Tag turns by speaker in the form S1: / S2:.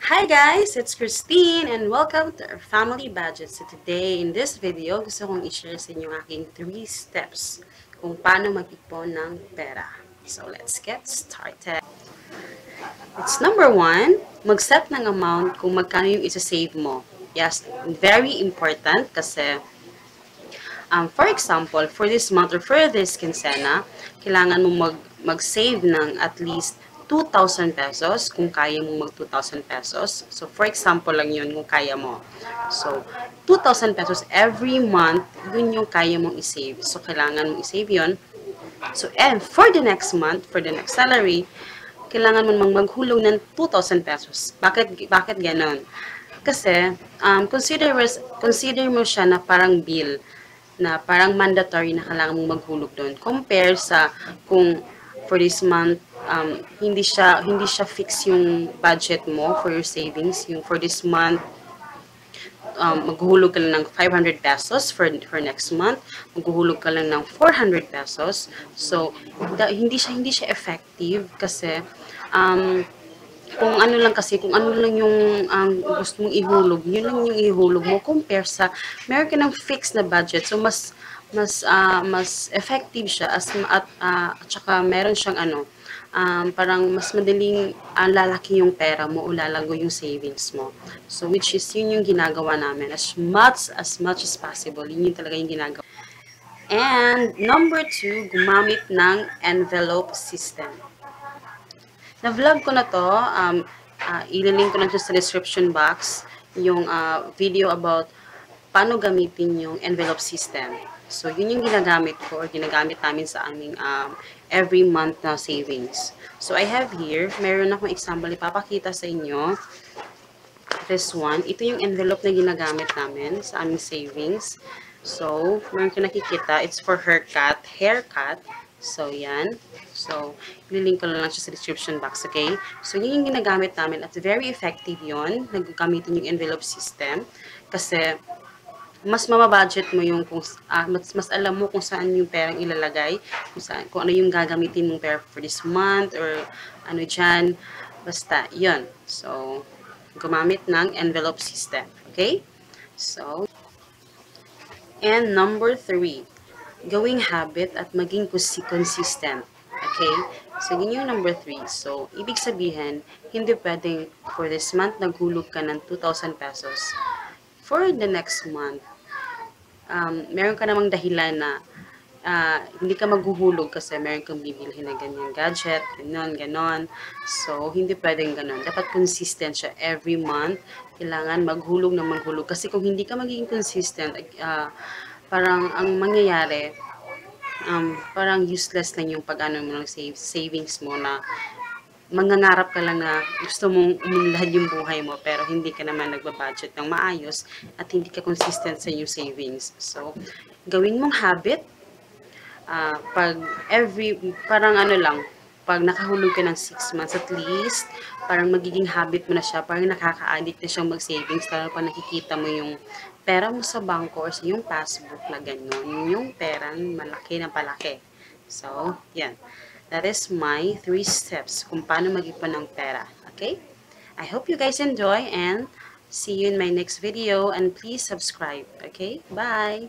S1: Hi guys, it's Christine and welcome to our family budget. So today in this video, gusto kong i-share sa inyo aking 3 steps kung paano mag-ipon ng pera. So let's get started. It's number 1, mag-set ng amount kung magkano yung isa-save mo. Yes, very important kasi for example, for this month or for this quinzena, kailangan mo mag-save ng at least 2,000 pesos kung kaya mong mag 2,000 pesos. So, for example lang yun kung kaya mo. So, 2,000 pesos every month, yun yung kaya mong i-save. So, kailangan mong i-save yun. So, and for the next month, for the next salary, kailangan mo namang maghulog ng 2,000 pesos. Bakit ganon? Kasi, consider mo siya na parang bill na parang mandatory na kailangan mong maghulog doon. Compare sa kung for this month, hindi siya fix yung budget mo for your savings. Yung for this month, maghuhulog ka lang ng 500 pesos for next month. Maghuhulog ka lang ng 400 pesos. So, hindi siya effective kasi kung ano lang yung gusto mong ihulog, yun lang yung ihulog mo compare sa meron ka ng fixed na budget. So mas effective siya at saka meron siyang parang mas madaling lalaki yung pera mo o lalago yung savings mo. So which is yun yung ginagawa namin as much as possible. Yun yung talaga yung ginagawa. And number 2, gumamit ng envelope system. Na-vlog ko na to, ililink ko na sa description box yung video about paano gamitin yung envelope system. So, yun yung ginagamit ko or ginagamit namin sa aming every month na savings. So, I have here, meron akong example, ipapakita sa inyo. This one, ito yung envelope na ginagamit namin sa aming savings. So, meron ka nakikita, it's for haircut. So, yan. So, ililink ko lang siya sa description box, okay? So, yun yung ginagamit namin at very effective yun. Nagagamitin yung envelope system. Kasi, mas mababudget mo yung mas alam mo kung saan yung perang ilalagay, kung ano yung gagamitin mong pera for this month or ano dyan. Basta, yun. So, gumamit ng envelope system, okay? So, and number 3, gawing habit at maging consistent. Okay? So, yun yung number 3. So, ibig sabihin, hindi pwedeng for this month, naghulog ka ng 2,000 pesos. For the next month, meron ka namang dahilan na hindi ka maghuhulog kasi meron kang bibilhin na ganyan gadget, ganon. So, hindi pwedeng ganon. Dapat consistent siya every month. Kailangan maghulog na maghulog. Kasi kung hindi ka magiging consistent, parang ang mangyayari, parang useless lang yung pag-ano mo ng savings mo na mangangarap ka lang na gusto mong umunlad yung buhay mo pero hindi ka naman nagbabudget ng maayos at hindi ka consistent sa yung savings. So, gawin mong habit, parang ano lang, pag nakahulog ka ng 6 months at least, parang magiging habit mo na siya, parang nakaka-addict na siyang mag-savings, lalo pa nakikita mo yung pera mo sa bangko or sa yung passbook na gano'n, yung perang malaki na palaki. So, yan. That is my 3 steps kung paano mag-ipon ng pera. Okay? I hope you guys enjoy and see you in my next video and please subscribe. Okay? Bye!